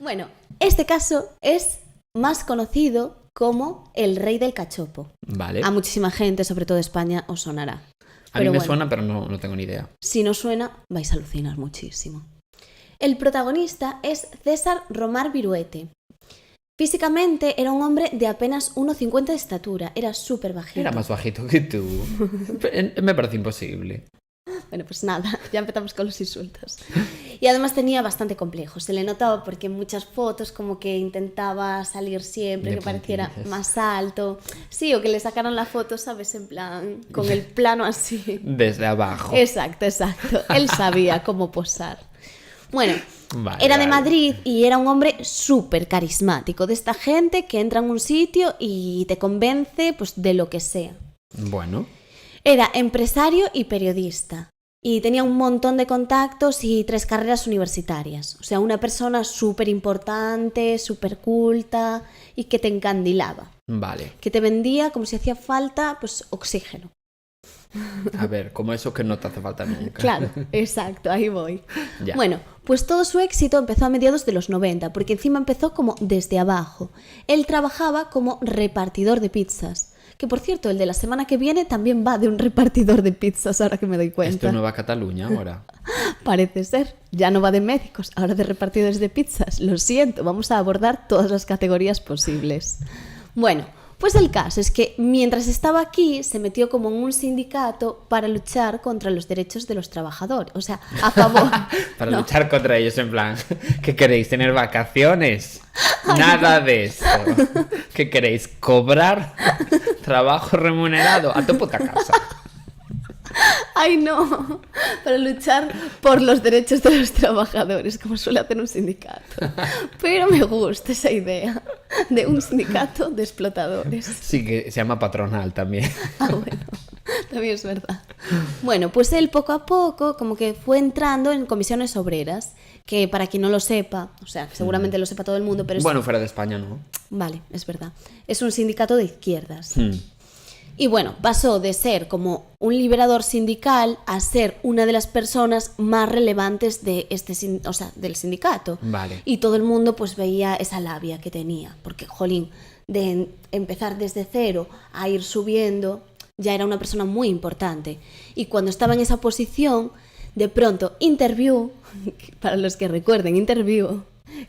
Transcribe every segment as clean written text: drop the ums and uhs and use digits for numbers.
Bueno, este caso es más conocido como el rey del cachopo. Vale. A muchísima gente, sobre todo de España, os sonará. A mí me suena, pero no tengo ni idea. Si no suena, vais a alucinar muchísimo. El protagonista es César Romar Viruete. Físicamente era un hombre de apenas 1,50 de estatura, era súper bajito. Era más bajito que tú. Me parece imposible. Bueno, pues nada, ya empezamos con los insultos. Y además tenía bastante complejo, se le notaba porque en muchas fotos como que intentaba salir siempre, De que pareciera puntillas. más alto. Sí, o que le sacaran la foto, ¿sabes? En plan, con el plano así. Desde abajo. Exacto. Él sabía cómo posar. Bueno, Vale, era de vale. Madrid y era un hombre súper carismático, de esta gente que entra en un sitio y te convence pues de lo que sea. Bueno, Era empresario y periodista y tenía un montón de contactos y 3 carreras universitarias. O sea, una persona súper importante, súper culta y que te encandilaba, vale. que te vendía como si hacía falta pues oxígeno. A ver, como eso que no te hace falta nunca. Claro, exacto, ahí voy. Ya. Bueno, pues todo su éxito empezó a mediados de los 90, porque encima empezó como desde abajo. Él trabajaba como repartidor de pizzas. Que por cierto, el de la semana que viene también va de un repartidor de pizzas, ahora que me doy cuenta. Esto es Nueva Cataluña ahora. Parece ser. Ya no va de médicos, ahora de repartidores de pizzas. Lo siento, vamos a abordar todas las categorías posibles. Bueno, pues el caso es que mientras estaba aquí se metió como en un sindicato para luchar contra los derechos de los trabajadores. O sea, a favor. Para No. luchar contra ellos, en plan, ¿qué queréis? ¿Tener vacaciones? Nada de eso. ¿Qué queréis? ¿Cobrar trabajo remunerado? A tu puta casa. Ay, no, para luchar por los derechos de los trabajadores, como suele hacer un sindicato. Pero me gusta esa idea de un sindicato de explotadores. Sí, que se llama patronal también. Ah, bueno, también es verdad. Bueno, pues él poco a poco como que fue entrando en comisiones obreras, que para quien no lo sepa, o sea, seguramente lo sepa todo el mundo, pero es... Bueno, fuera de España no. Vale, es verdad. Es un sindicato de izquierdas. Hmm. Y bueno, pasó de ser como un liberador sindical a ser una de las personas más relevantes de del sindicato. Vale. Y todo el mundo pues veía esa labia que tenía, porque jolín, de empezar desde cero a ir subiendo, ya era una persona muy importante. Y cuando estaba en esa posición, de pronto Interview, para los que recuerden Interview,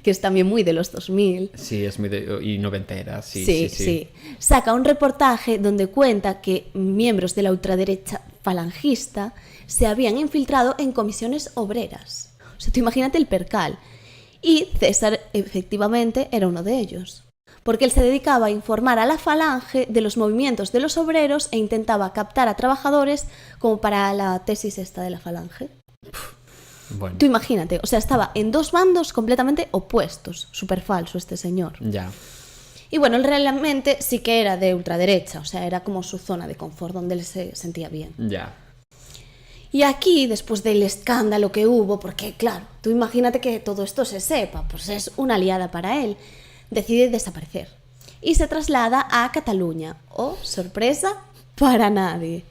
que es también muy de los 2000, Sí, es muy y noventera, sí, sí, sí, sí. saca un reportaje donde cuenta que miembros de la ultraderecha falangista se habían infiltrado en comisiones obreras. O sea, tú imagínate el percal. Y César efectivamente era uno de ellos, porque él se dedicaba a informar a la falange de los movimientos de los obreros e intentaba captar a trabajadores como para la tesis esta de la falange. Bueno, Tú imagínate, o sea, estaba en 2 bandos completamente opuestos. Súper falso este señor. ya. Y bueno, él realmente sí que era de ultraderecha, o sea, era como su zona de confort, donde él se sentía bien. Ya. Y aquí, después del escándalo que hubo, porque claro, tú imagínate que todo esto se sepa, pues es una aliada para él, decide desaparecer. Y se traslada a Cataluña. Oh, sorpresa para nadie.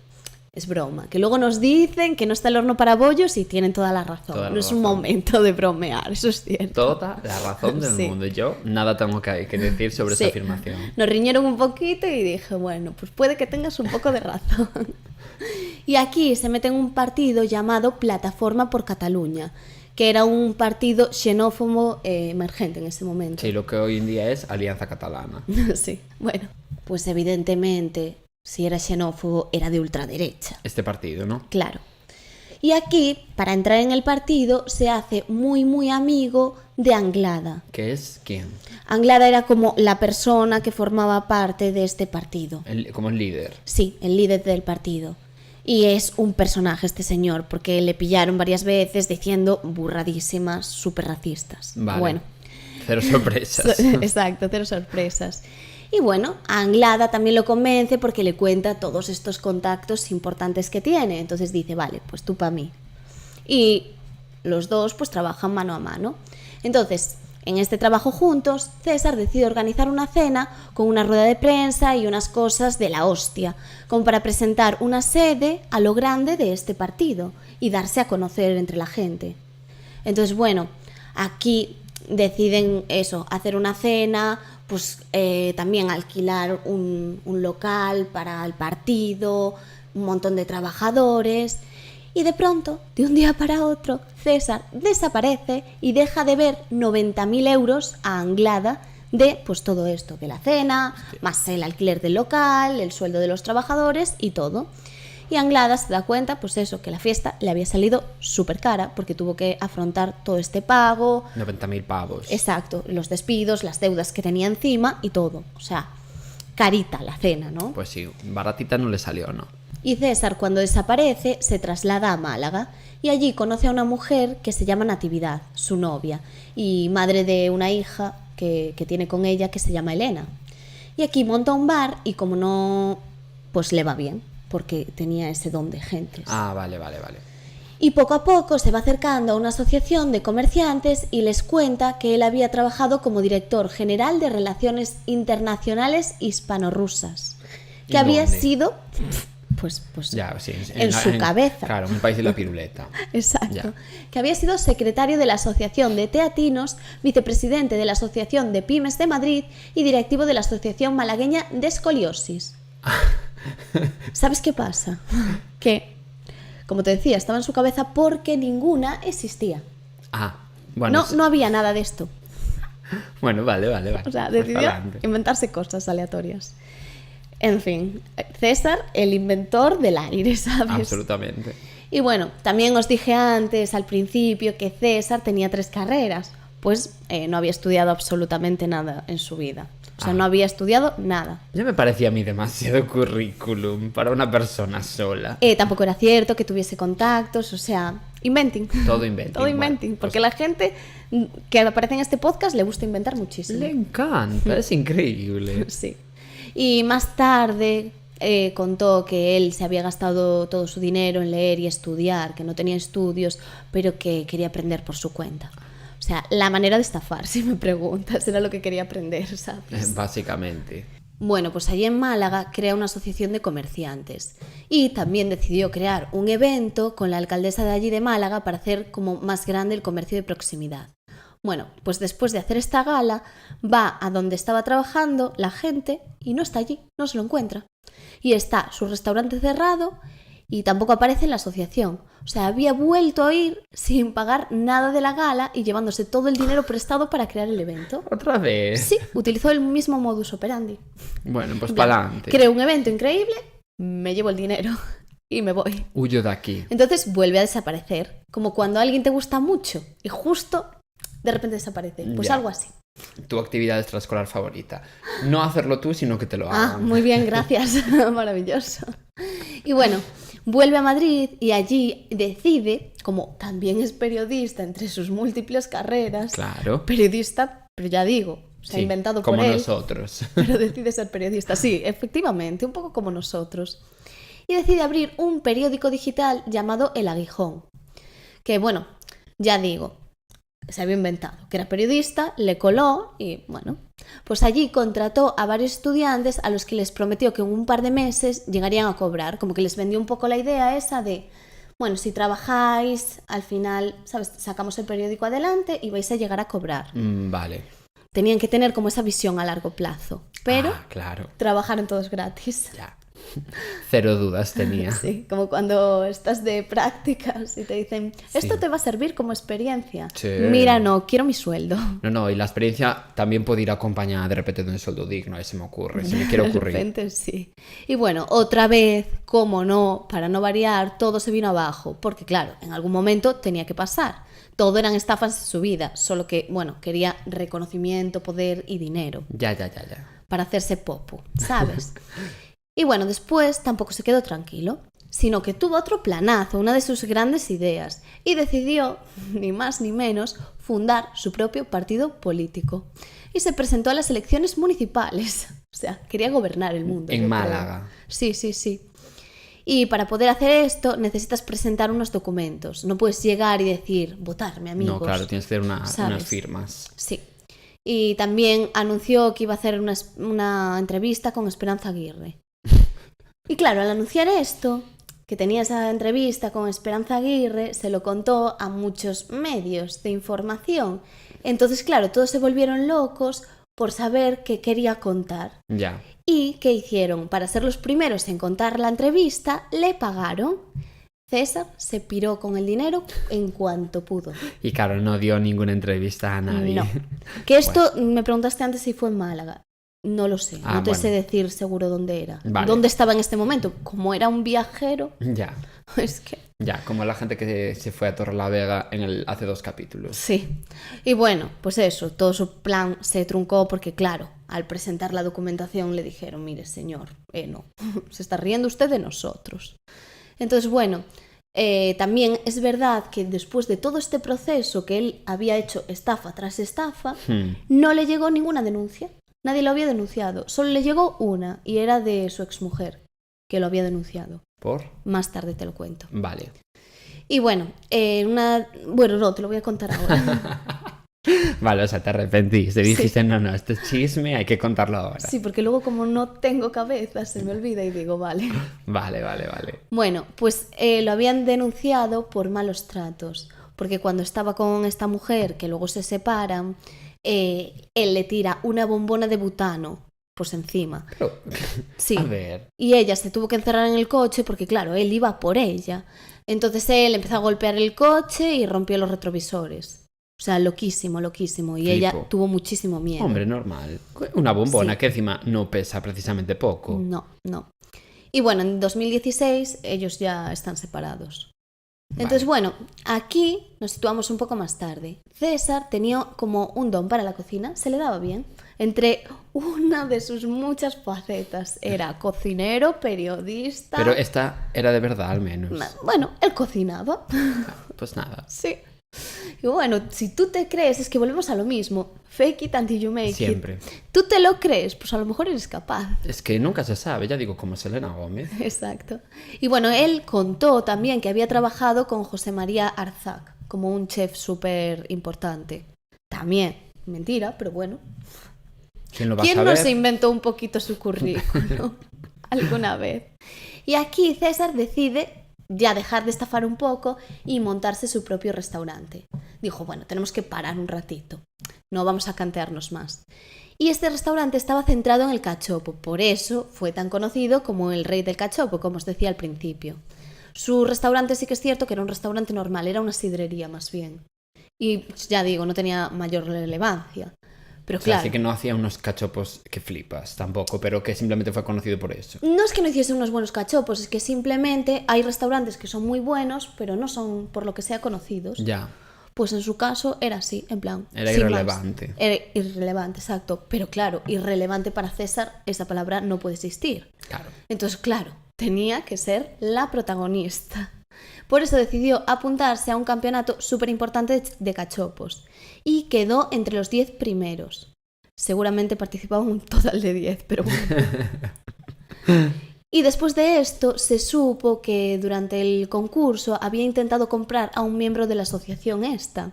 Es broma, que luego nos dicen que no está el horno para bollos y tienen toda la razón. Toda la no es un razón. momento de bromear, eso es cierto. Toda la razón del Sí. mundo. Yo nada tengo que decir sobre Sí. esa afirmación. Nos riñeron un poquito y dije, bueno, pues puede que tengas un poco de razón. Y aquí se mete en un partido llamado Plataforma por Cataluña, que era un partido xenófobo emergente en ese momento. Sí, lo que hoy en día es Alianza Catalana. Sí, bueno, pues evidentemente, si era xenófobo, era de ultraderecha. Este partido, ¿no? Claro. Y aquí, para entrar en el partido, se hace muy, muy amigo de Anglada. ¿Qué es quién? Anglada era como la persona que formaba parte de este partido. Como el líder. Sí, el líder del partido. Y es un personaje este señor, porque le pillaron varias veces diciendo burradísimas, súper racistas. Vale. Bueno, Cero sorpresas. exacto, 0 sorpresas. Y bueno, a Anglada también lo convence porque le cuenta todos estos contactos importantes que tiene. Entonces dice, vale, pues tú para mí. Y los dos pues trabajan mano a mano. Entonces, en este trabajo juntos, César decide organizar una cena con una rueda de prensa y unas cosas de la hostia, como para presentar una sede a lo grande de este partido y darse a conocer entre la gente. Entonces, bueno, aquí deciden eso, hacer una cena, pues también alquilar un local para el partido, un montón de trabajadores. Y de pronto, de un día para otro, César desaparece y deja de ver 90.000 euros a Anglada de pues todo esto, de la cena, más el alquiler del local, el sueldo de los trabajadores y todo. Y Anglada se da cuenta, pues eso, que la fiesta le había salido súper cara porque tuvo que afrontar todo este pago. 90.000 pavos. Exacto, los despidos, las deudas que tenía encima y todo. O sea, carita la cena, ¿no? Pues sí, baratita no le salió, ¿no? Y César, cuando desaparece, se traslada a Málaga y allí conoce a una mujer que se llama Natividad, su novia, y madre de una hija que tiene con ella que se llama Elena. Y aquí monta un bar y como no, pues le va bien, porque tenía ese don de gentes. Ah, vale. Y poco a poco se va acercando a una asociación de comerciantes y les cuenta que él había trabajado como director general de Relaciones Internacionales Hispano-Rusas, que había dónde? sido... Pues Ya, sí, en su cabeza. Claro, en el país de la piruleta. Exacto. Ya. Que había sido secretario de la Asociación de Teatinos, vicepresidente de la Asociación de Pymes de Madrid y directivo de la Asociación Malagueña de Escoliosis. ¿Sabes qué pasa? Que, como te decía, estaba en su cabeza porque ninguna existía. Ah, bueno. No había nada de esto. Bueno, vale. O sea, Pues decidió pa'lante. inventarse cosas aleatorias. En fin, César, el inventor del aire, ¿sabes? Absolutamente. Y bueno, también os dije antes, al principio, que César tenía 3 carreras. Pues no había estudiado absolutamente nada en su vida. O sea, no había estudiado nada. Ya me parecía a mí demasiado currículum para una persona sola. Tampoco era cierto que tuviese contactos, o sea, inventing. Todo inventing. Todo inventing, Bueno, porque pues- la gente que aparece en este podcast le gusta inventar muchísimo. Le encanta, es increíble. Sí. Y más tarde contó que él se había gastado todo su dinero en leer y estudiar, que no tenía estudios, pero que quería aprender por su cuenta. O sea, la manera de estafar, si me preguntas, era lo que quería aprender, ¿sabes? Básicamente. Bueno, pues allí en Málaga crea una asociación de comerciantes y también decidió crear un evento con la alcaldesa de allí de Málaga para hacer como más grande el comercio de proximidad. Bueno, pues después de hacer esta gala, va a donde estaba trabajando la gente y no está allí, no se lo encuentra. Y está su restaurante cerrado y tampoco aparece en la asociación. O sea, había vuelto a ir sin pagar nada de la gala y llevándose todo el dinero prestado para crear el evento. ¿Otra vez? Sí, utilizó el mismo modus operandi. Bueno, pues En plan, para adelante. creo un evento increíble, me llevo el dinero y me voy. Huyo de aquí. Entonces vuelve a desaparecer, como cuando alguien te gusta mucho y justo de repente desaparece. Pues Ya. algo así. Tu actividad extraescolar favorita. No hacerlo tú, sino que te lo Ah, hagan. muy bien, gracias. Maravilloso. Y bueno, vuelve a Madrid y allí decide, como también es periodista entre sus múltiples carreras, Claro. periodista, pero ya digo, se ha Sí, inventado como por él, nosotros. pero decide ser periodista. Sí, efectivamente, un poco como nosotros. Y decide abrir un periódico digital llamado El Aguijón, que bueno, ya digo, se había inventado, que era periodista, le coló y bueno, pues allí contrató a varios estudiantes a los que les prometió que en un par de meses llegarían a cobrar, como que les vendió un poco la idea esa de, bueno, si trabajáis, al final, ¿sabes? Sacamos el periódico adelante y vais a llegar a cobrar. Vale. Tenían que tener como esa visión a largo plazo, pero Ah, claro. trabajaron todos gratis. Ya. Cero dudas tenía. Sí, como cuando estás de prácticas y te dicen, esto Sí. te va a servir como experiencia. Sí. Mira, no, quiero mi sueldo. No, y la experiencia también puede ir acompañada de repente de un sueldo digno, ahí se me ocurre, se me quiere De ocurrir. repente, sí. Y bueno, otra vez, como no, para no variar, todo se vino abajo, porque claro, en algún momento tenía que pasar. Todo eran estafas en su vida, solo que, bueno, quería reconocimiento, poder y dinero Ya. para hacerse popu, ¿sabes? Y bueno, después tampoco se quedó tranquilo, sino que tuvo otro planazo, una de sus grandes ideas, y decidió, ni más ni menos, fundar su propio partido político. Y se presentó a las elecciones municipales. O sea, quería gobernar el mundo. En yo creo. Málaga. Sí. Y para poder hacer esto necesitas presentar unos documentos. No puedes llegar y decir, votarme, amigos. No, claro, tienes que hacer unas ¿sabes? firmas. Sí. Y también anunció que iba a hacer una entrevista con Esperanza Aguirre. Y claro, al anunciar esto, que tenía esa entrevista con Esperanza Aguirre, se lo contó a muchos medios de información. Entonces, claro, todos se volvieron locos por saber qué quería contar. Ya. ¿Y qué hicieron? Para ser los primeros en contar la entrevista, le pagaron. César se piró con el dinero en cuanto pudo. Y claro, no dio ninguna entrevista a nadie. No. Que esto, me preguntaste antes si fue en Málaga. No lo sé, no te sé decir seguro dónde era. Vale. ¿Dónde estaba en este momento? Como era un viajero, Ya. es que... Ya, como la gente que se fue a Torrelavega hace 2 capítulos. Sí. Y bueno, pues eso, todo su plan se truncó porque, claro, al presentar la documentación le dijeron, mire, señor, no, se está riendo usted de nosotros. Entonces, bueno, también es verdad que después de todo este proceso que él había hecho estafa tras estafa, no le llegó ninguna denuncia. Nadie lo había denunciado. Solo le llegó una, y era de su exmujer, que lo había denunciado. ¿Por? Más tarde te lo cuento. Vale. Y bueno, bueno, no, te lo voy a contar ahora. Vale, o sea, te arrepentiste. Dijiste, no, este chisme hay que contarlo ahora. Sí, porque luego como no tengo cabeza, se me olvida y digo, vale. Vale. Bueno, pues lo habían denunciado por malos tratos. Porque cuando estaba con esta mujer, que luego se separan, él le tira una bombona de butano pues encima. Pero, sí. A ver. Y ella se tuvo que encerrar en el coche porque, claro, él iba por ella. Entonces él empezó a golpear el coche y rompió los retrovisores. O sea, loquísimo. Y Flipo. ella tuvo muchísimo miedo. Hombre, normal. Una bombona que encima no pesa precisamente poco. No. Y bueno, en 2016 ellos ya están separados. Entonces, bueno, aquí nos situamos un poco más tarde. César tenía como un don para la cocina, se le daba bien. Entre una de sus muchas facetas era cocinero, periodista... Pero esta era de verdad, al menos. Bueno, él cocinaba. Pues nada. Sí. Y bueno, si tú te crees, es que volvemos a lo mismo. Fake it until you make Siempre. it. Tú te lo crees, pues a lo mejor eres capaz. Es que nunca se sabe, ya digo, como Selena Gómez. Exacto. Y bueno, él contó también que había trabajado con José María Arzac, como un chef súper importante. También, mentira, pero bueno. ¿Quién lo va a ¿Quién saber? no se inventó un poquito su currículum alguna vez? Y aquí César decide ya dejar de estafar un poco y montarse su propio restaurante. Dijo, bueno, tenemos que parar un ratito, no vamos a cantearnos más. Y este restaurante estaba centrado en el cachopo, por eso fue tan conocido como el rey del cachopo, como os decía al principio. Su restaurante sí que es cierto que era un restaurante normal, era una sidrería más bien. Y ya digo, no tenía mayor relevancia. Pero claro, Así que no hacía unos cachopos que flipas tampoco, pero que simplemente fue conocido por eso. no es que no hiciese unos buenos cachopos, es que simplemente hay restaurantes que son muy buenos, pero no son por lo que sea conocidos. Ya. Pues en su caso era así, en plan... Era sin irrelevante. más. Era irrelevante, exacto. Pero claro, irrelevante para César, esa palabra no puede existir. Claro. Entonces, claro, tenía que ser la protagonista. Por eso decidió apuntarse a un campeonato súper importante de cachopos. Y quedó entre los 10 primeros. Seguramente participaba un total de 10, pero bueno. Y después de esto se supo que durante el concurso había intentado comprar a un miembro de la asociación esta.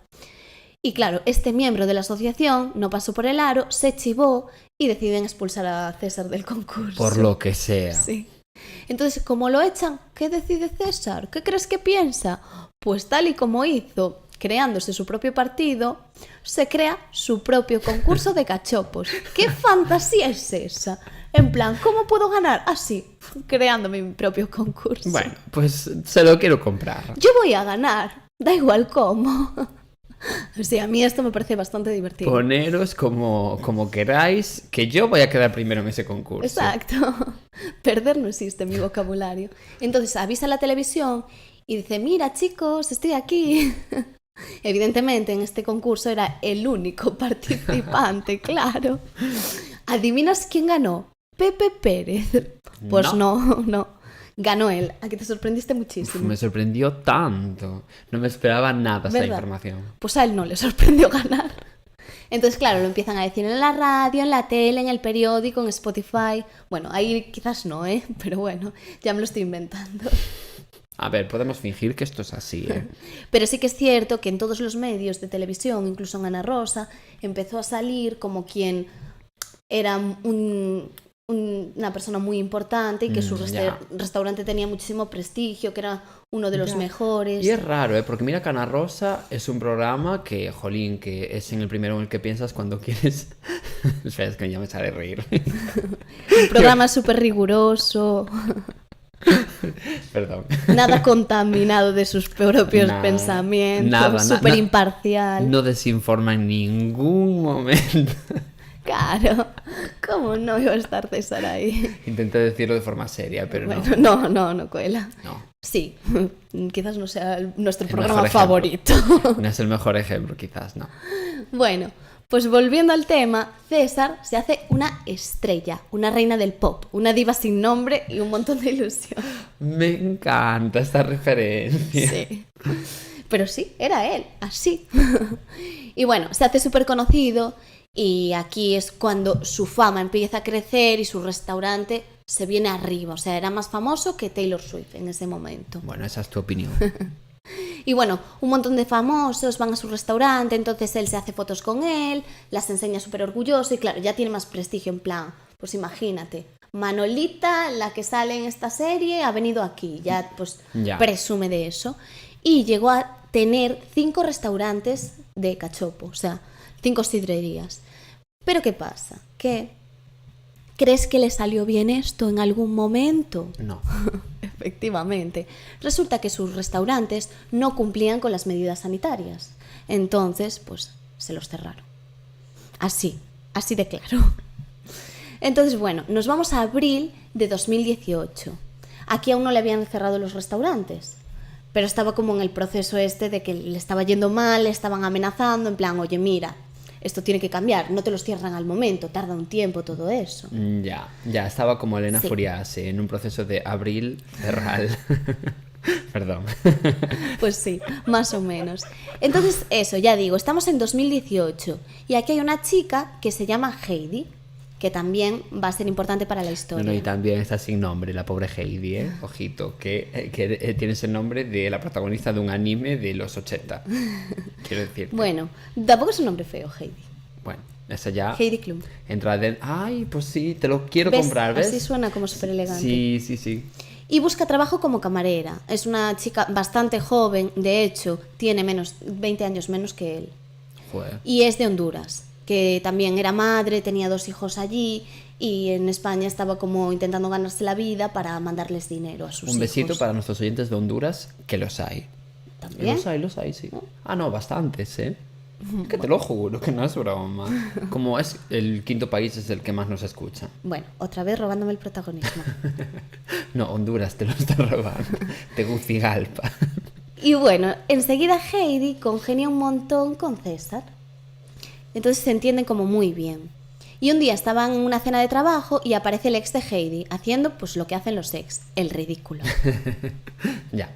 Y claro, este miembro de la asociación no pasó por el aro, se chivó y deciden expulsar a César del concurso. Por lo que sea. Sí. Entonces, como lo echan, ¿qué decide César? ¿Qué crees que piensa? Pues tal y como hizo, creándose su propio partido, se crea su propio concurso de cachopos. ¿Qué fantasía es esa? En plan, ¿cómo puedo ganar? Así, creándome mi propio concurso. Bueno, pues se lo quiero comprar. Yo voy a ganar, da igual cómo. O sea, a mí esto me parece bastante divertido. Poneros como queráis, que yo voy a quedar primero en ese concurso. Exacto. Perder no existe en mi vocabulario. Entonces avisa a la televisión y dice, mira chicos, estoy aquí. Evidentemente en este concurso era el único participante, claro. ¿Adivinas quién ganó? Pepe Pérez. Pues no. Ganó él. Aquí te sorprendiste muchísimo. Me sorprendió tanto. No me esperaba nada esa ¿Verdad? información. Pues a él no le sorprendió ganar. Entonces, claro, lo empiezan a decir en la radio, en la tele, en el periódico, en Spotify. Bueno, ahí quizás no, pero bueno, ya me lo estoy inventando. A ver, podemos fingir que esto es así, ¿eh? Pero sí que es cierto que en todos los medios de televisión, incluso en Ana Rosa, empezó a salir como quien era un una persona muy importante y que su restaurante tenía muchísimo prestigio, que era uno de los mejores. Y es raro, porque mira que Ana Rosa es un programa que, jolín, que es en el primero en el que piensas cuando quieres... Espera, es que ya me sale reír. Un programa súper riguroso. Perdón. Nada contaminado de sus propios pensamientos, súper imparcial. No desinforma en ningún momento. Claro, ¿cómo no iba a estar César ahí? Intenté decirlo de forma seria, pero bueno, no cuela. No. Sí, quizás no sea nuestro programa favorito. No es el mejor ejemplo, quizás, no. Bueno, pues volviendo al tema, César se hace una estrella, una reina del pop, una diva sin nombre y un montón de ilusión. Me encanta esta referencia. Sí, pero sí, era él, así. Y bueno, se hace súper conocido. Y aquí es cuando su fama empieza a crecer y su restaurante se viene arriba. O sea, era más famoso que Taylor Swift en ese momento. Bueno, esa es tu opinión. Y bueno, un montón de famosos van a su restaurante, entonces él se hace fotos con él, las enseña súper orgulloso y claro, ya tiene más prestigio en plan, pues imagínate, Manolita, la que sale en esta serie, ha venido aquí, ya pues presume de eso. Y llegó a tener 5 restaurantes de cachopo, o sea, 5 sidrerías. Pero ¿qué pasa? ¿Qué? ¿Crees que le salió bien esto en algún momento? No. Efectivamente. Resulta que sus restaurantes no cumplían con las medidas sanitarias. Entonces, pues, se los cerraron. Así de claro. Entonces, bueno, nos vamos a abril de 2018. Aquí aún no le habían cerrado los restaurantes. Pero estaba como en el proceso de que le estaba yendo mal, le estaban amenazando, en plan, oye, mira, esto tiene que cambiar, no te los cierran al momento, tarda un tiempo todo eso. Ya, estaba como Elena Furiase en un proceso de abril cerral. Perdón. Pues sí, más o menos. Entonces, eso, ya digo, estamos en 2018 y aquí hay una chica que se llama Heidi, que también va a ser importante para la historia. No, y también está sin nombre, la pobre Heidi, ¿eh? Ojito, que tiene ese nombre de la protagonista de un anime de los 80. Quiero decir. Bueno, tampoco es un nombre feo, Heidi. Bueno, esa ya... Heidi Klum. Entra de... Ay, pues sí, te lo quiero comprar, ¿ves? Así suena como súper elegante. Sí. Y busca trabajo como camarera. Es una chica bastante joven, de hecho, tiene 20 años menos que él. Joder. Y es de Honduras, que también era madre, tenía 2 hijos allí y en España estaba como intentando ganarse la vida para mandarles dinero a sus hijos. Un besito para nuestros oyentes de Honduras, que los hay. ¿También? Los hay, sí. Ah, no, bastantes, ¿eh? Que te lo juro, que no es broma. Como es el 5.º país, es el que más nos escucha. Bueno, otra vez robándome el protagonismo. No, Honduras te lo está robando. Tegucigalpa. Y bueno, enseguida Heidi congenia un montón con César. Entonces se entienden como muy bien. Y un día estaban en una cena de trabajo y aparece el ex de Heidi haciendo pues lo que hacen los ex, el ridículo. Ya.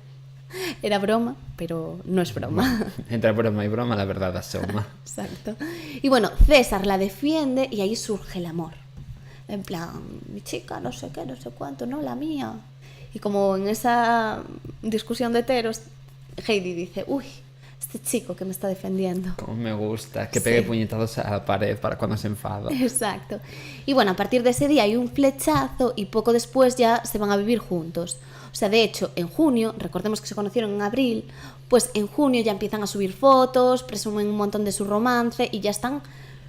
Era broma, pero no es broma. Bueno, entre broma y broma la verdad asoma. Exacto. Y bueno, César la defiende y ahí surge el amor. En plan, mi chica, no sé qué, no sé cuánto, no, la mía. Y como en esa discusión de heteros, Heidi dice, uy, este chico que me está defendiendo. Como me gusta, que pegue puñetazos a la pared para cuando se enfada. Exacto. Y bueno, a partir de ese día hay un flechazo y poco después ya se van a vivir juntos. O sea, de hecho, en junio, recordemos que se conocieron en abril, pues en junio ya empiezan a subir fotos, presumen un montón de su romance y ya están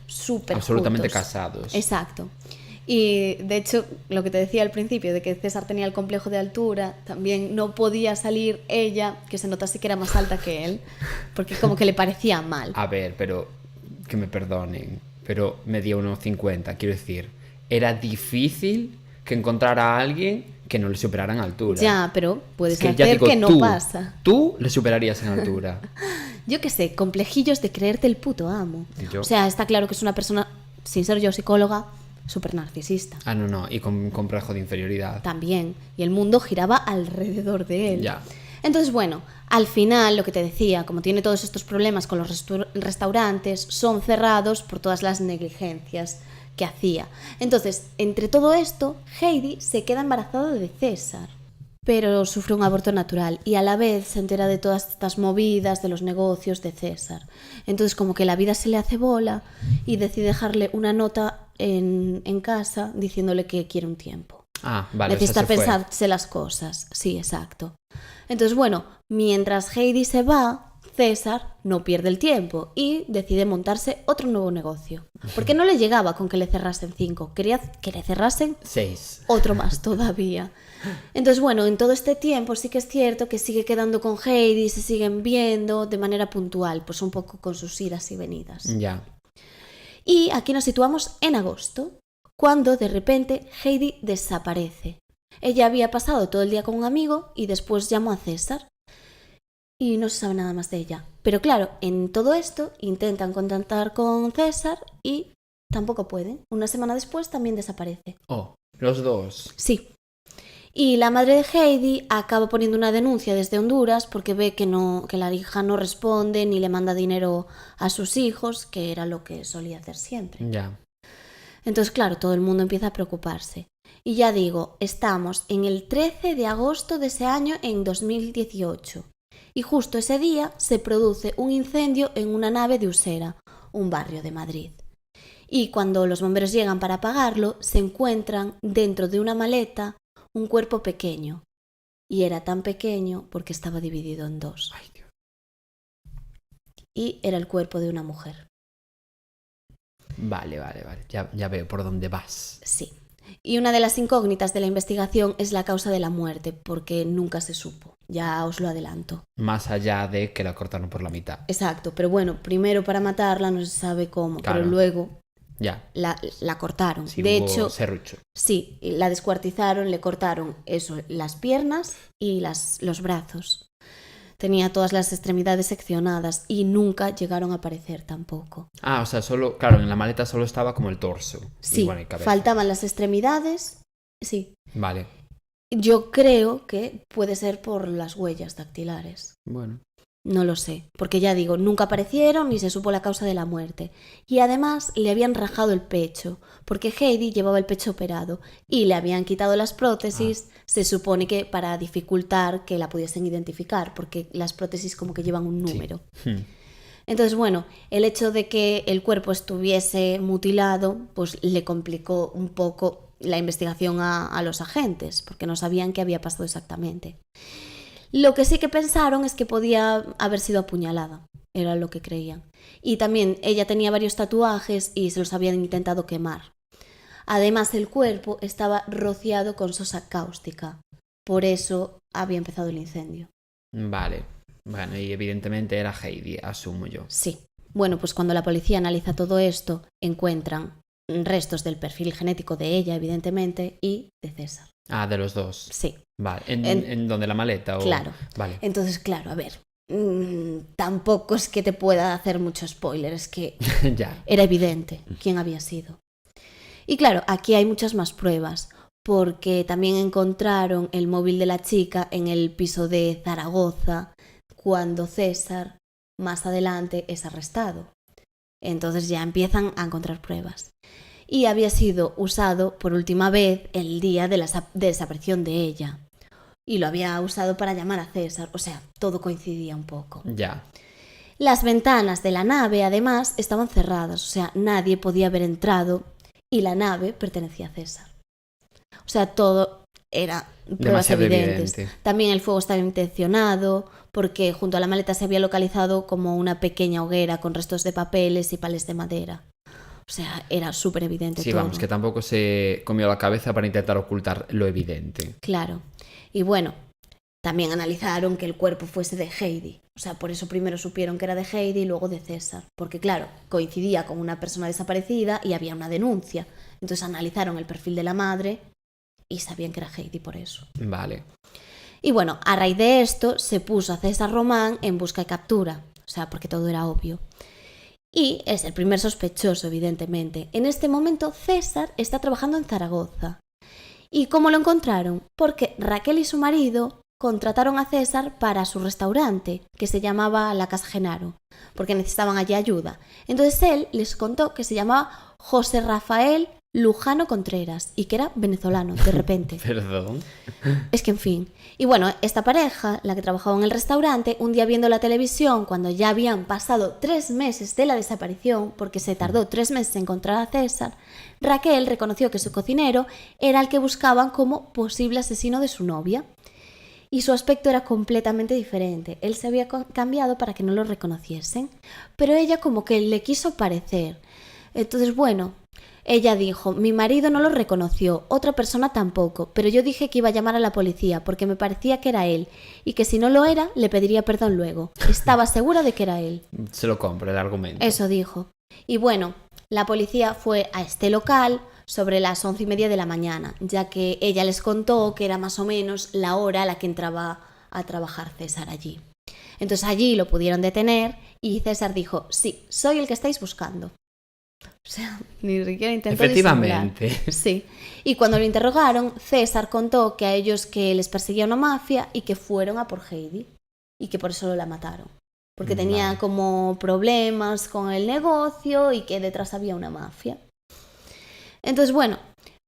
súper absolutamente juntos. Casados. Exacto. Y de hecho, lo que te decía al principio, de que César tenía el complejo de altura, también no podía salir ella, que se notase que era más alta que él, porque como que le parecía mal. A ver, pero que me perdonen, pero medía 1,50, quiero decir, era difícil que encontrara a alguien que no le superara en altura. Ya, pero puedes que hacer que no pasa. Tú le superarías en altura. Yo qué sé, complejillos de creerte el puto amo. ¿Yo? O sea, está claro que es una persona, sin ser yo psicóloga, súper narcisista. Ah, no, y con complejo de inferioridad. También. Y el mundo giraba alrededor de él. Ya. Entonces, bueno, al final, lo que te decía, como tiene todos estos problemas con los restaurantes, son cerrados por todas las negligencias que hacía. Entonces, entre todo esto, Heidi se queda embarazada de César, pero sufre un aborto natural y a la vez se entera de todas estas movidas de los negocios de César. Entonces, como que la vida se le hace bola y decide dejarle una nota en casa diciéndole que quiere un tiempo. Ah, vale. Necesita o sea, se fue. pensarse las cosas. Sí, exacto. Entonces, bueno, mientras Heidi se va, César no pierde el tiempo y decide montarse otro nuevo negocio. Porque no le llegaba con que le cerrasen 5, quería que le cerrasen 6. otro más todavía. Entonces, bueno, en todo este tiempo sí que es cierto que sigue quedando con Heidi, se siguen viendo de manera puntual, pues un poco con sus idas y venidas. Ya. Y aquí nos situamos en agosto, cuando de repente Heidi desaparece. Ella había pasado todo el día con un amigo y después llamó a César. Y no se sabe nada más de ella. Pero claro, en todo esto intentan contactar con César y tampoco pueden. Una semana después también desaparece. Oh, los dos. Sí. Y la madre de Heidi acaba poniendo una denuncia desde Honduras porque ve que la hija no responde ni le manda dinero a sus hijos, que era lo que solía hacer siempre. Ya. Entonces, claro, todo el mundo empieza a preocuparse. Y ya digo, estamos en el 13 de agosto de ese año, en 2018. Y justo ese día se produce un incendio en una nave de Usera, un barrio de Madrid. Y cuando los bomberos llegan para apagarlo, se encuentran dentro de una maleta un cuerpo pequeño. Y era tan pequeño porque estaba dividido en 2. Ay, Dios. Y era el cuerpo de una mujer. Vale. Ya veo por dónde vas. Sí. Y una de las incógnitas de la investigación es la causa de la muerte, porque nunca se supo. Ya os lo adelanto. Más allá de que la cortaron por la mitad. Exacto, pero bueno, primero para matarla no se sabe cómo, Claro. pero luego Ya. la cortaron. Sí, de hubo hecho, serrucho. sí, la descuartizaron, le cortaron eso, las piernas y los brazos. Tenía todas las extremidades seccionadas y nunca llegaron a aparecer tampoco. Ah, o sea, solo, claro, en la maleta solo estaba como el torso. Sí, y bueno, y cabeza. faltaban las extremidades, sí. Vale. Yo creo que puede ser por las huellas dactilares. Bueno. No lo sé, porque ya digo, nunca aparecieron ni se supo la causa de la muerte. Y además le habían rajado el pecho, porque Heidi llevaba el pecho operado y le habían quitado las prótesis, se supone que para dificultar que la pudiesen identificar, porque las prótesis como que llevan un número. Sí. Entonces, bueno, el hecho de que el cuerpo estuviese mutilado, pues le complicó un poco la investigación a los agentes, porque no sabían qué había pasado exactamente. Lo que sí que pensaron es que podía haber sido apuñalada, era lo que creían. Y también ella tenía varios tatuajes y se los habían intentado quemar. Además, el cuerpo estaba rociado con sosa cáustica, por eso había empezado el incendio. Vale. Bueno, y evidentemente era Heidi, asumo yo. Sí. Bueno, pues cuando la policía analiza todo esto, encuentran restos del perfil genético de ella, evidentemente, y de César. Ah, de los dos. Sí. Vale. ¿En dónde? ¿La maleta? Claro. Vale. Entonces, claro, a ver, tampoco es que te pueda hacer mucho spoiler, es que Ya. era evidente quién había sido. Y claro, aquí hay muchas más pruebas, porque también encontraron el móvil de la chica en el piso de Zaragoza cuando César más adelante es arrestado. Entonces ya empiezan a encontrar pruebas. Y había sido usado por última vez el día de la desaparición de ella. Y lo había usado para llamar a César, o sea, todo coincidía un poco. Ya. Las ventanas de la nave, además, estaban cerradas, o sea, nadie podía haber entrado y la nave pertenecía a César. O sea, todo era pruebas Demasiado evidentes. evidente. También el fuego estaba intencionado, porque junto a la maleta se había localizado como una pequeña hoguera con restos de papeles y pales de madera. O sea, era súper evidente Sí, todo. vamos, que tampoco se comió la cabeza para intentar ocultar lo evidente. Claro. Y bueno, también analizaron que el cuerpo fuese de Heidi. O sea, por eso primero supieron que era de Heidi y luego de César. Porque claro, coincidía con una persona desaparecida y había una denuncia. Entonces analizaron el perfil de la madre y sabían que era Heidi por eso. Vale. Y bueno, a raíz de esto se puso a César Román en busca y captura. O sea, porque todo era obvio. Y es el primer sospechoso, evidentemente. En este momento César está trabajando en Zaragoza. ¿Y cómo lo encontraron? Porque Raquel y su marido contrataron a César para su restaurante, que se llamaba La Casa Genaro, porque necesitaban allí ayuda. Entonces él les contó que se llamaba José Rafael Lujano Contreras, y que era venezolano, de repente. Perdón. Es que, en fin. Y bueno, esta pareja, la que trabajaba en el restaurante, un día viendo la televisión, cuando ya habían pasado 3 meses de la desaparición, porque se tardó 3 meses en encontrar a César, Raquel reconoció que su cocinero era el que buscaban como posible asesino de su novia. Y su aspecto era completamente diferente. Él se había cambiado para que no lo reconociesen, pero ella como que le quiso parecer. Entonces, bueno, ella dijo, mi marido no lo reconoció, otra persona tampoco, pero yo dije que iba a llamar a la policía porque me parecía que era él y que si no lo era, le pediría perdón luego. Estaba segura de que era él. Se lo compro el argumento. Eso dijo. Y bueno, la policía fue a este local sobre las 11:30 de la mañana, ya que ella les contó que era más o menos la hora a la que entraba a trabajar César allí. Entonces allí lo pudieron detener y César dijo, sí, soy el que estáis buscando. O sea, ni siquiera intentó Efectivamente. disimular. Sí. Y cuando lo interrogaron, César contó que a ellos que les perseguía una mafia y que fueron a por Heidi y que por eso la mataron. Porque tenía como problemas con el negocio y que detrás había una mafia. Entonces, bueno,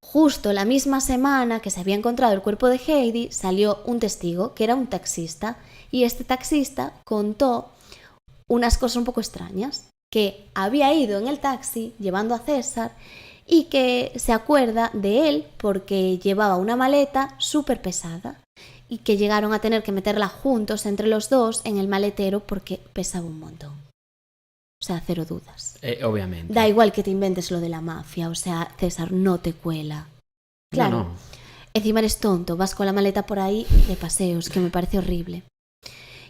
justo la misma semana que se había encontrado el cuerpo de Heidi, salió un testigo, que era un taxista, y este taxista contó unas cosas un poco extrañas, que había ido en el taxi llevando a César y que se acuerda de él porque llevaba una maleta súper pesada y que llegaron a tener que meterla juntos entre los dos en el maletero porque pesaba un montón. O sea, cero dudas. Obviamente. Da igual que te inventes lo de la mafia, o sea, César no te cuela. Claro, No. Encima eres tonto, vas con la maleta por ahí de paseos, que me parece horrible.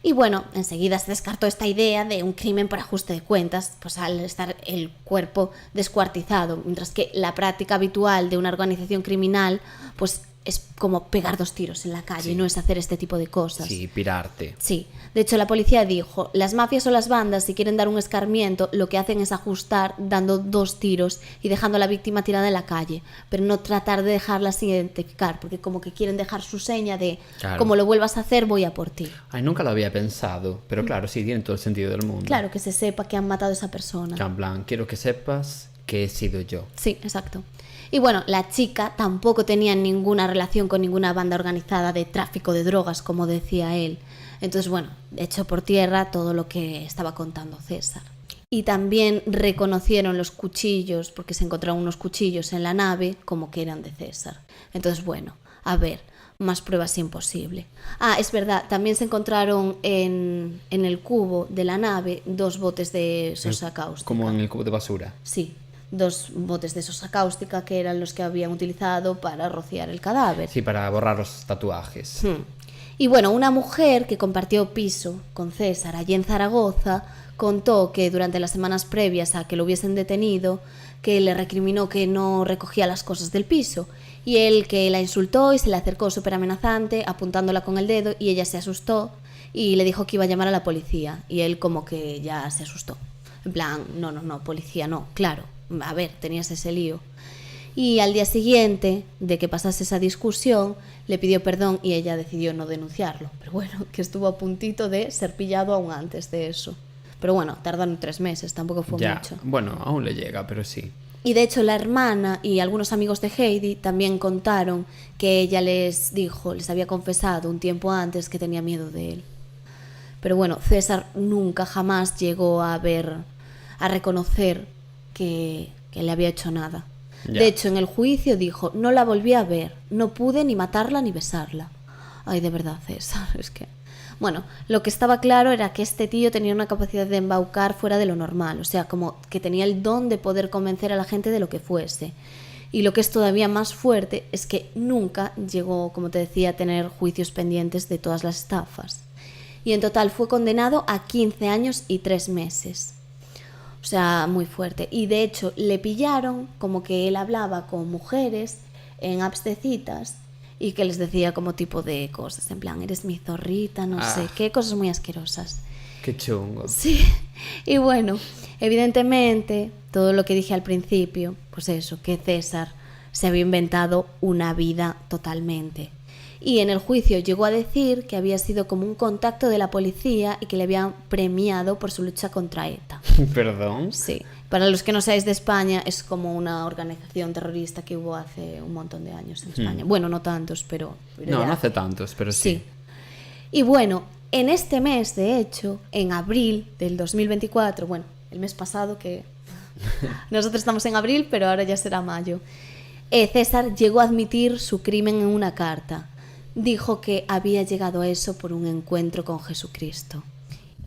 Y bueno, enseguida se descartó esta idea de un crimen por ajuste de cuentas, pues al estar el cuerpo descuartizado, mientras que la práctica habitual de una organización criminal, pues es como pegar 2 tiros en la calle, Sí. no es hacer este tipo de cosas. Sí, pirarte. Sí, de hecho la policía dijo, las mafias o las bandas si quieren dar un escarmiento lo que hacen es ajustar dando 2 tiros y dejando a la víctima tirada en la calle, pero no tratar de dejarla sin identificar, porque como que quieren dejar su seña de Claro. como lo vuelvas a hacer voy a por ti. Ay, nunca lo había pensado, pero claro, sí, tiene todo el sentido del mundo. Claro, que se sepa que han matado a esa persona. En plan, quiero que sepas que he sido yo. Sí, exacto. Y bueno, la chica tampoco tenía ninguna relación con ninguna banda organizada de tráfico de drogas, como decía él. Entonces, bueno, echó por tierra todo lo que estaba contando César. Y también reconocieron los cuchillos, porque se encontraron unos cuchillos en la nave, como que eran de César. Entonces, bueno, a ver, más pruebas imposible. Ah, es verdad, también se encontraron en el cubo de la nave 2 botes de sosa cáustica. Como en el cubo de basura. Sí, 2 botes de sosa cáustica que eran los que habían utilizado para rociar el cadáver. Sí, para borrar los tatuajes. Y bueno, una mujer que compartió piso con César allí en Zaragoza contó que durante las semanas previas a que lo hubiesen detenido, que le recriminó que no recogía las cosas del piso y él que la insultó y se le acercó súper amenazante apuntándola con el dedo y ella se asustó y le dijo que iba a llamar a la policía y él como que ya se asustó. En plan, no, policía no, claro, a ver, tenías ese lío. Y al día siguiente de que pasase esa discusión, le pidió perdón y ella decidió no denunciarlo. Pero bueno, que estuvo a puntito de ser pillado aún antes de eso. Pero bueno, tardaron 3 meses, tampoco fue Ya, mucho. bueno, aún le llega, pero sí. Y de hecho la hermana y algunos amigos de Heidi también contaron que ella les dijo, les había confesado un tiempo antes que tenía miedo de él. Pero bueno, César nunca jamás llegó a reconocer que le había hecho nada. Ya. De hecho, en el juicio dijo, no la volví a ver, no pude ni matarla ni besarla. Ay, de verdad, César, es que... Bueno, lo que estaba claro era que este tío tenía una capacidad de embaucar fuera de lo normal, o sea, como que tenía el don de poder convencer a la gente de lo que fuese. Y lo que es todavía más fuerte es que nunca llegó, como te decía, a tener juicios pendientes de todas las estafas. Y en total fue condenado a 15 años y 3 meses. O sea, muy fuerte. Y de hecho le pillaron como que él hablaba con mujeres en apps de citas y que les decía como tipo de cosas, en plan, eres mi zorrita, no sé, qué cosas muy asquerosas. Qué chungo. Sí, y bueno, evidentemente, todo lo que dije al principio, pues eso, que César se había inventado una vida totalmente. Y en el juicio llegó a decir que había sido como un contacto de la policía y que le habían premiado por su lucha contra ETA. ¿Perdón? Sí, Para los que no seáis de España, es como una organización terrorista que hubo hace un montón de años en España. Bueno, no tantos, pero No, ya no hace tantos, pero sí. Y bueno, en este mes, de hecho, en abril del 2024, bueno, el mes pasado, que nosotros estamos en abril, pero ahora ya será mayo, César llegó a admitir su crimen en una carta. Dijo que había llegado a eso por un encuentro con Jesucristo.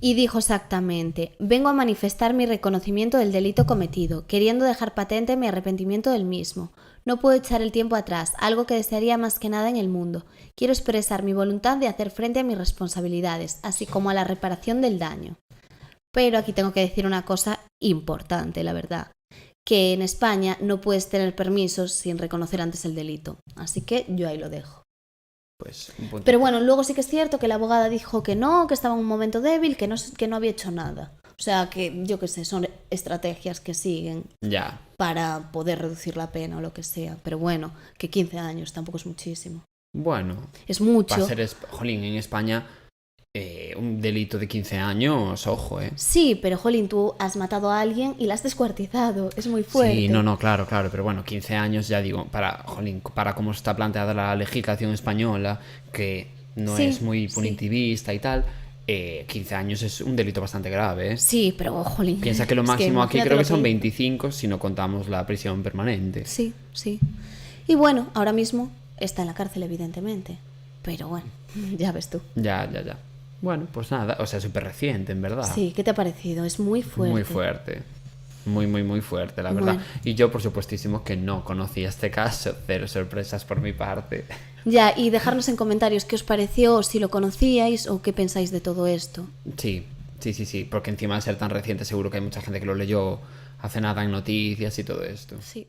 Y dijo exactamente: vengo a manifestar mi reconocimiento del delito cometido, queriendo dejar patente mi arrepentimiento del mismo. No puedo echar el tiempo atrás, algo que desearía más que nada en el mundo. Quiero expresar mi voluntad de hacer frente a mis responsabilidades, así como a la reparación del daño. Pero aquí tengo que decir una cosa importante, la verdad, que en España no puedes tener permisos sin reconocer antes el delito. Así que yo ahí lo dejo. Pues un punto. Pero bueno, luego sí que es cierto que la abogada dijo que no, que estaba en un momento débil, que no había hecho nada. O sea, que yo qué sé, son estrategias que siguen Ya. para poder reducir la pena o lo que sea. Pero bueno, que 15 años tampoco es muchísimo. Bueno, Es mucho. va a ser, jolín, en España un delito de 15 años, ojo, Sí, pero jolín, tú has matado a alguien y la has descuartizado. Es muy fuerte. Sí, no, claro, pero bueno, 15 años, ya digo, para cómo está planteada la legislación española, que no Sí, es muy sí. punitivista y tal, 15 años es un delito bastante grave, Sí, pero jolín. Piensa que lo es máximo aquí imagínate creo lo que son 25 si no contamos la prisión permanente. Sí, sí. Y bueno, ahora mismo está en la cárcel, evidentemente. Pero bueno, ya ves tú. Ya. Bueno, pues nada, o sea, súper reciente, en verdad. Sí, ¿qué te ha parecido? Es muy fuerte. Muy fuerte. Muy fuerte, la verdad. Bueno. Y yo, por supuestísimo, que no conocía este caso. Cero sorpresas por mi parte. Ya, y dejarnos en comentarios qué os pareció, si lo conocíais o qué pensáis de todo esto. Sí. Porque encima de ser tan reciente seguro que hay mucha gente que lo leyó hace nada en noticias y todo esto. Sí.